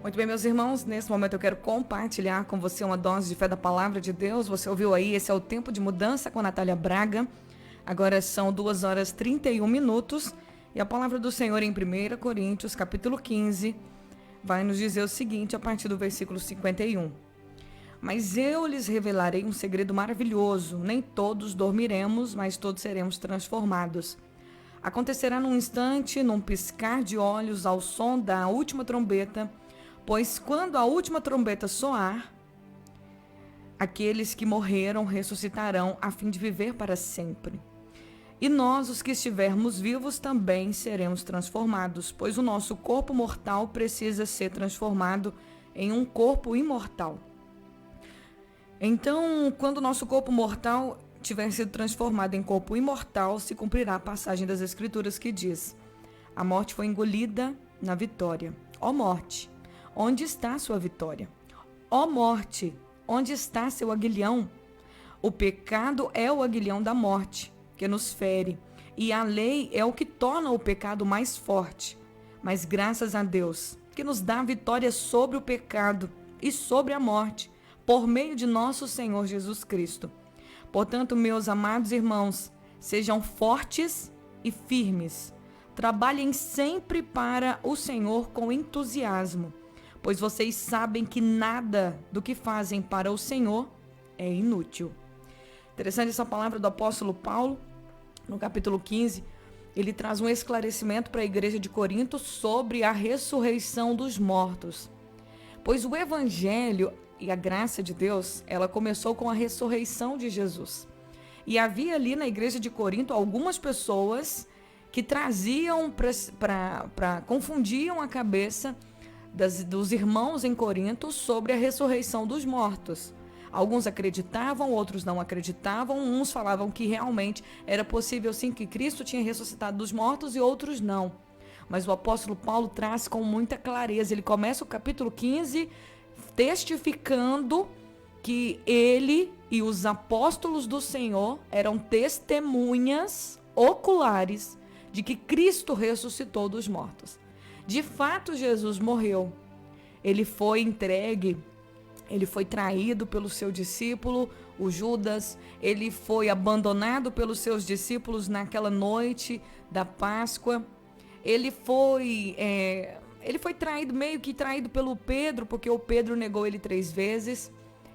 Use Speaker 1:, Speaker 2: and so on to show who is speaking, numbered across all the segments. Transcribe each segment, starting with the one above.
Speaker 1: Muito bem, meus irmãos, nesse momento eu quero compartilhar com você uma dose de fé da palavra de Deus. Você ouviu aí, esse é o Tempo de Mudança com a Natália Braga. Agora são 2h31 e a palavra do Senhor em 1 Coríntios, capítulo 15, vai nos dizer o seguinte, a partir do versículo 51. Mas eu lhes revelarei um segredo maravilhoso. Nem todos dormiremos, mas todos seremos transformados. Acontecerá num instante, num piscar de olhos, ao som da última trombeta. Pois quando a última trombeta soar, aqueles que morreram ressuscitarão a fim de viver para sempre. E nós, os que estivermos vivos, também seremos transformados, pois o nosso corpo mortal precisa ser transformado em um corpo imortal. Então, quando o nosso corpo mortal tiver sido transformado em corpo imortal, se cumprirá a passagem das Escrituras que diz: a morte foi engolida na vitória. Ó morte, onde está sua vitória? Ó morte, onde está seu aguilhão? O pecado é o aguilhão da morte, que nos fere, e a lei é o que torna o pecado mais forte. Mas graças a Deus, que nos dá a vitória sobre o pecado e sobre a morte, por meio de nosso Senhor Jesus Cristo. Portanto, meus amados irmãos, sejam fortes e firmes. Trabalhem sempre para o Senhor com entusiasmo, pois vocês sabem que nada do que fazem para o Senhor é inútil. Interessante essa palavra do apóstolo Paulo, no capítulo 15, ele traz um esclarecimento para a igreja de Corinto sobre a ressurreição dos mortos. Pois o evangelho e a graça de Deus, ela começou com a ressurreição de Jesus. E havia ali na igreja de Corinto algumas pessoas que traziam confundiam a cabeça dos irmãos em Corinto sobre a ressurreição dos mortos. Alguns acreditavam, outros não acreditavam, uns falavam que realmente era possível sim que Cristo tinha ressuscitado dos mortos e outros não. Mas o apóstolo Paulo traz com muita clareza, ele começa o capítulo 15 testificando que ele e os apóstolos do Senhor eram testemunhas oculares de que Cristo ressuscitou dos mortos. De fato, Jesus morreu. Ele foi entregue, ele foi traído pelo seu discípulo, o Judas, ele foi abandonado pelos seus discípulos naquela noite da Páscoa. Ele foi traído, meio que traído pelo Pedro, porque o Pedro negou ele 3 vezes.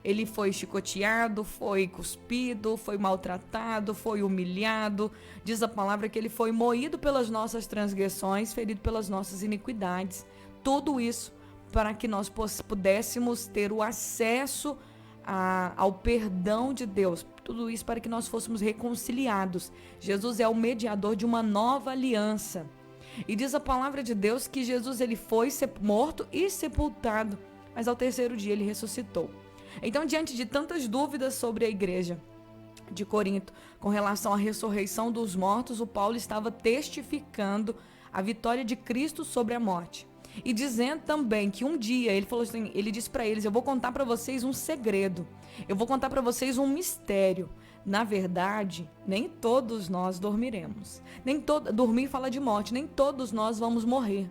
Speaker 1: Ele foi chicoteado, foi cuspido, foi maltratado, foi humilhado. Diz a palavra que ele foi moído pelas nossas transgressões, ferido pelas nossas iniquidades. Tudo isso para que nós pudéssemos ter o acesso ao perdão de Deus. Tudo isso para que nós fôssemos reconciliados. Jesus é o mediador de uma nova aliança. E diz a palavra de Deus que Jesus ele foi morto e sepultado, mas ao 3º dia ele ressuscitou. Então, diante de tantas dúvidas sobre a igreja de Corinto com relação à ressurreição dos mortos, o Paulo estava testificando a vitória de Cristo sobre a morte. E dizendo também que um dia, ele falou assim, ele disse para eles: eu vou contar para vocês um segredo, eu vou contar para vocês um mistério. Na verdade, nem todos nós dormiremos. Dormir fala de morte, nem todos nós vamos morrer.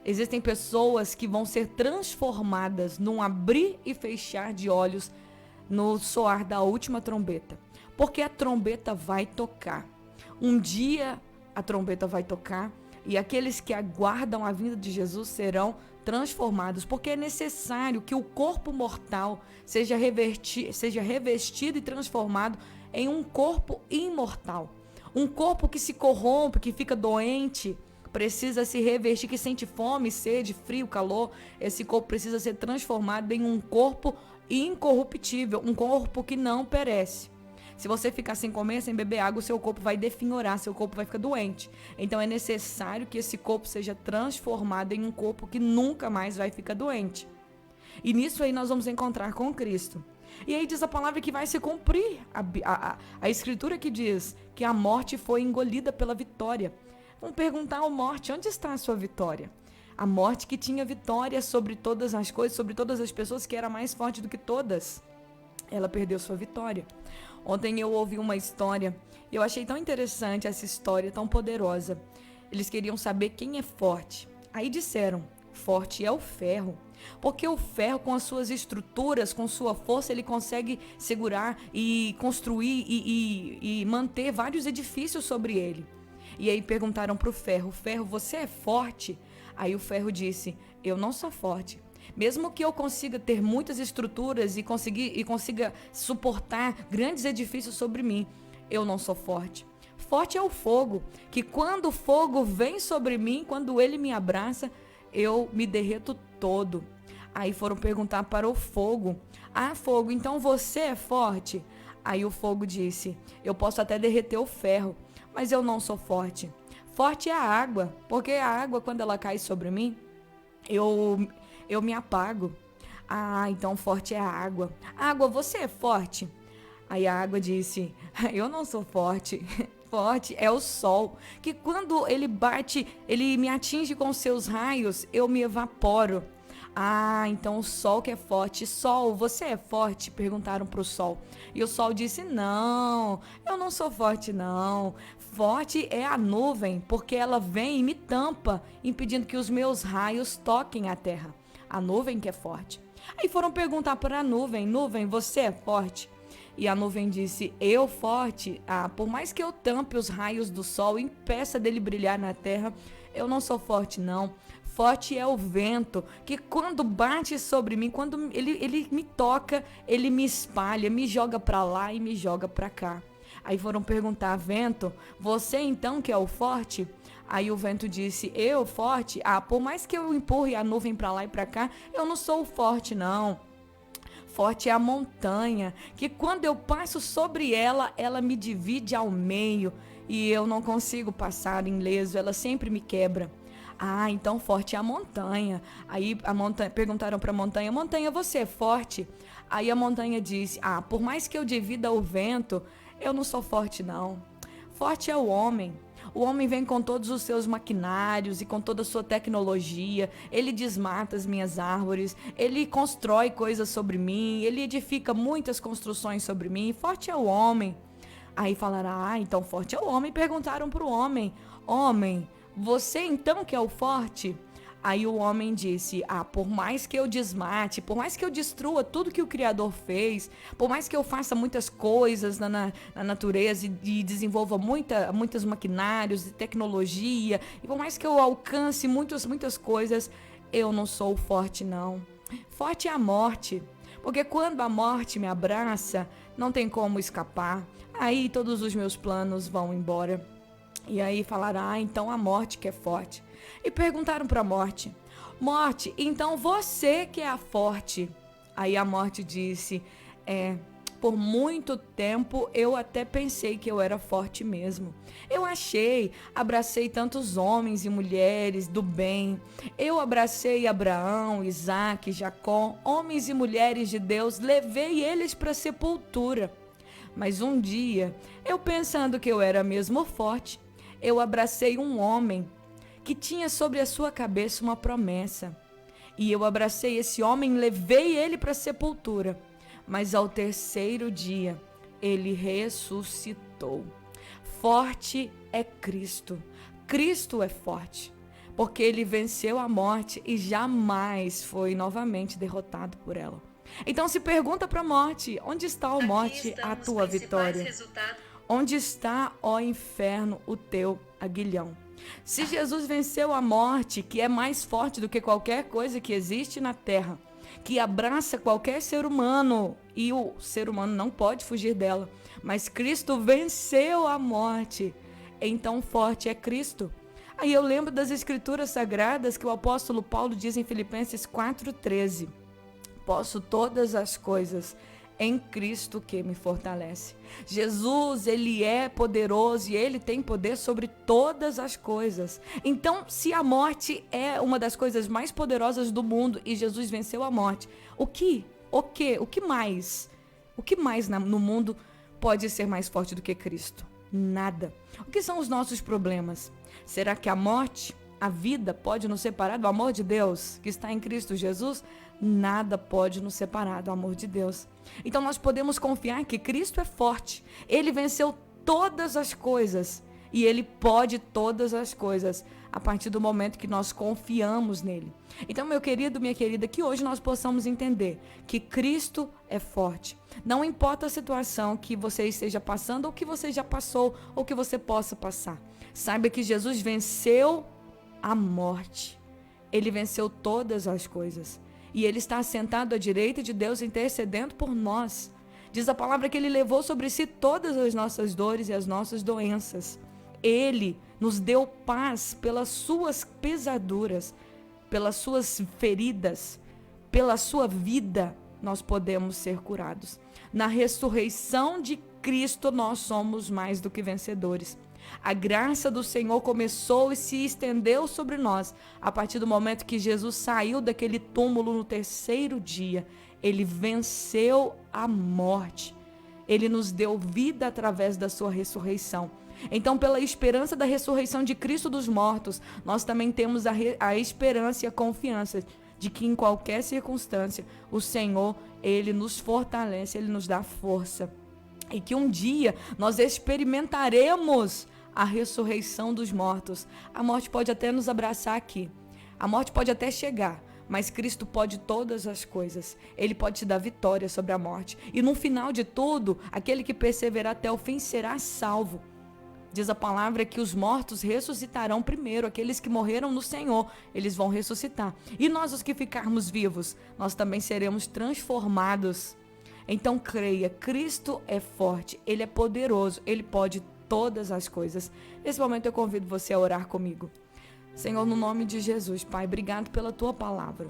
Speaker 1: Existem pessoas que vão ser transformadas num abrir e fechar de olhos no soar da última trombeta. Porque a trombeta vai tocar. Um dia a trombeta vai tocar e aqueles que aguardam a vinda de Jesus serão transformados, porque é necessário que o corpo mortal seja revestido e transformado em um corpo imortal. Um corpo que se corrompe, que fica doente, precisa se revestir, que sente fome, sede, frio, calor. Esse corpo precisa ser transformado em um corpo incorruptível, um corpo que não perece. Se você ficar sem comer, sem beber água, seu corpo vai definhorar, seu corpo vai ficar doente. Então é necessário que esse corpo seja transformado em um corpo que nunca mais vai ficar doente. E nisso aí nós vamos encontrar com Cristo. E aí diz a palavra que vai se cumprir a escritura que diz que a morte foi engolida pela vitória. Vamos perguntar à morte, onde está a sua vitória? A morte que tinha vitória sobre todas as coisas, sobre todas as pessoas, que era mais forte do que todas. Ela perdeu sua vitória. Ontem eu ouvi uma história e eu achei tão interessante essa história, tão poderosa. Eles queriam saber quem é forte. Aí disseram, forte é o ferro. Porque o ferro, com as suas estruturas, com sua força, ele consegue segurar e construir e manter vários edifícios sobre ele. E aí perguntaram para o ferro, você é forte? Aí o ferro disse, eu não sou forte. Mesmo que eu consiga ter muitas estruturas e consiga suportar grandes edifícios sobre mim, eu não sou forte. Forte é o fogo, que quando o fogo vem sobre mim, quando ele me abraça, eu me derreto todo. Aí foram perguntar para o fogo, fogo, então você é forte? Aí o fogo disse, eu posso até derreter o ferro, mas eu não sou forte. Forte é a água, porque a água, quando ela cai sobre mim, eu me apago. Então forte é a água. Água, você é forte? Aí a água disse, eu não sou forte. Forte é o sol, que quando ele bate, ele me atinge com seus raios, eu me evaporo. Então o sol que é forte. Sol, você é forte? Perguntaram para o sol. E o sol disse, não, eu não sou forte não. Forte é a nuvem, porque ela vem e me tampa, impedindo que os meus raios toquem a terra. A nuvem que é forte. Aí foram perguntar para a nuvem, nuvem, você é forte? E a nuvem disse, eu forte? Por mais que eu tampe os raios do sol e impeça dele brilhar na terra, eu não sou forte não. Forte é o vento, que quando bate sobre mim, quando ele me toca, ele me espalha, me joga para lá e me joga para cá. Aí foram perguntar, vento, você então que é o forte? Aí o vento disse, eu forte? Por mais que eu empurre a nuvem para lá e para cá, eu não sou forte não. Forte é a montanha, que quando eu passo sobre ela, ela me divide ao meio e eu não consigo passar ileso, ela sempre me quebra. Então forte é a montanha. Aí perguntaram para a montanha, montanha, você é forte? Aí a montanha disse, por mais que eu divida o vento, eu não sou forte não. Forte é o homem. O homem vem com todos os seus maquinários e com toda a sua tecnologia, ele desmata as minhas árvores, ele constrói coisas sobre mim, ele edifica muitas construções sobre mim, forte é o homem. Aí falaram, então forte é o homem, perguntaram para o homem, homem, você então que é o forte? Aí o homem disse, por mais que eu desmate, por mais que eu destrua tudo que o Criador fez, por mais que eu faça muitas coisas na natureza e desenvolva muitos maquinários e tecnologia, e por mais que eu alcance muitas coisas, eu não sou forte não. Forte é a morte, porque quando a morte me abraça, não tem como escapar, aí todos os meus planos vão embora. E aí falaram, então a morte que é forte. E perguntaram para a morte, morte, então você que é a forte? Aí a morte disse, por muito tempo eu até pensei que eu era forte mesmo. Eu abracei tantos homens e mulheres do bem. Eu abracei Abraão, Isaac, Jacó, homens e mulheres de Deus, levei eles para a sepultura. Mas um dia, eu pensando que eu era mesmo forte, eu abracei um homem que tinha sobre a sua cabeça uma promessa. E eu abracei esse homem, levei ele para a sepultura. Mas ao terceiro dia, ele ressuscitou. Forte é Cristo. Cristo é forte, porque ele venceu a morte e jamais foi novamente derrotado por ela. Então se pergunta para a morte, onde está, ó morte, a tua vitória? Onde está, ó inferno, o teu aguilhão? Se Jesus venceu a morte, que é mais forte do que qualquer coisa que existe na terra, que abraça qualquer ser humano, e o ser humano não pode fugir dela, mas Cristo venceu a morte, então forte é Cristo. Aí eu lembro das escrituras sagradas que o apóstolo Paulo diz em Filipenses 4,13, posso todas as coisas em Cristo que me fortalece. Jesus, ele é poderoso e ele tem poder sobre todas as coisas. Então, se a morte é uma das coisas mais poderosas do mundo e Jesus venceu a morte, o que mais? O que mais no mundo pode ser mais forte do que Cristo? Nada. O que são os nossos problemas? Será que a morte, a vida pode nos separar do amor de Deus que está em Cristo Jesus? Nada pode nos separar do amor de Deus. Então nós podemos confiar que Cristo é forte. Ele venceu todas as coisas e ele pode todas as coisas. a partir do momento que nós confiamos nele. Então, meu querido, minha querida, que hoje nós possamos entender que Cristo é forte. Não importa a situação que você esteja passando, ou que você já passou, ou que você possa passar. Saiba que Jesus venceu a morte. Ele venceu todas as coisas. E ele está sentado à direita de Deus, intercedendo por nós. Diz a palavra que ele levou sobre si todas as nossas dores e as nossas doenças. Ele nos deu paz pelas suas pesaduras, pelas suas feridas, pela sua vida, nós podemos ser curados. Na ressurreição de Cristo, nós somos mais do que vencedores. A graça do Senhor começou e se estendeu sobre nós a partir do momento que Jesus saiu daquele túmulo no terceiro dia. Ele venceu a morte. Ele nos deu vida através da sua ressurreição. Então, pela esperança da ressurreição de Cristo dos mortos, nós também temos a esperança e a confiança de que em qualquer circunstância, o Senhor, Ele nos fortalece, Ele nos dá força. E que um dia nós experimentaremos a ressurreição dos mortos. A morte pode até nos abraçar aqui. A morte pode até chegar. Mas Cristo pode todas as coisas. Ele pode te dar vitória sobre a morte. E no final de tudo, aquele que perseverar até o fim será salvo. Diz a palavra que os mortos ressuscitarão primeiro. Aqueles que morreram no Senhor, eles vão ressuscitar. E nós, os que ficarmos vivos, nós também seremos transformados. Então creia, Cristo é forte, Ele é poderoso, Ele pode todas as coisas. Nesse momento eu convido você a orar comigo. Senhor, no nome de Jesus, Pai, obrigado pela Tua palavra.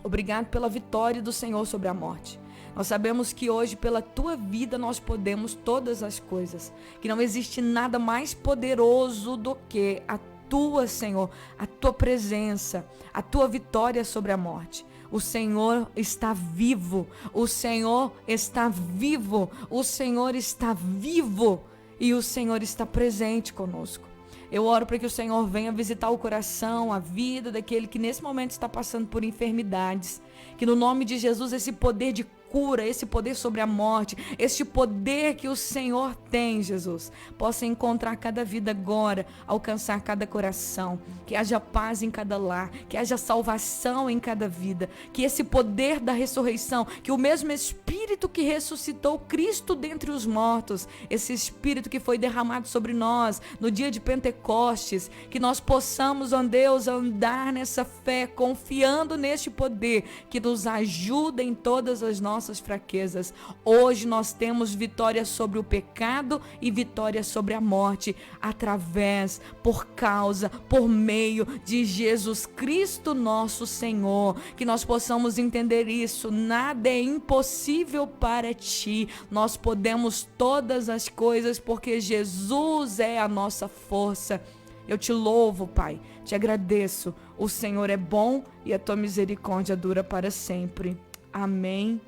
Speaker 1: Obrigado pela vitória do Senhor sobre a morte. Nós sabemos que hoje, pela Tua vida, nós podemos todas as coisas. Que não existe nada mais poderoso do que a Tua, Senhor, a Tua presença, a Tua vitória sobre a morte. O Senhor está vivo, o Senhor está vivo, o Senhor está vivo e o Senhor está presente conosco. Eu oro para que o Senhor venha visitar o coração, a vida daquele que nesse momento está passando por enfermidades. Que no nome de Jesus esse poder de cura, esse poder sobre a morte, este poder que o Senhor tem, Jesus, possa encontrar cada vida agora, alcançar cada coração, que haja paz em cada lar, que haja salvação em cada vida, que esse poder da ressurreição, que o mesmo Espírito que ressuscitou Cristo dentre os mortos, esse Espírito que foi derramado sobre nós no dia de Pentecostes, que nós possamos, ó Deus, andar nessa fé, confiando neste poder que nos ajuda em todas as nossas fraquezas. Hoje nós temos vitória sobre o pecado e vitória sobre a morte, através, por causa, por meio de Jesus Cristo nosso Senhor. Que nós possamos entender isso, nada é impossível para ti, nós podemos todas as coisas porque Jesus é a nossa força. Eu te louvo, Pai, te agradeço, o Senhor é bom e a tua misericórdia dura para sempre. Amém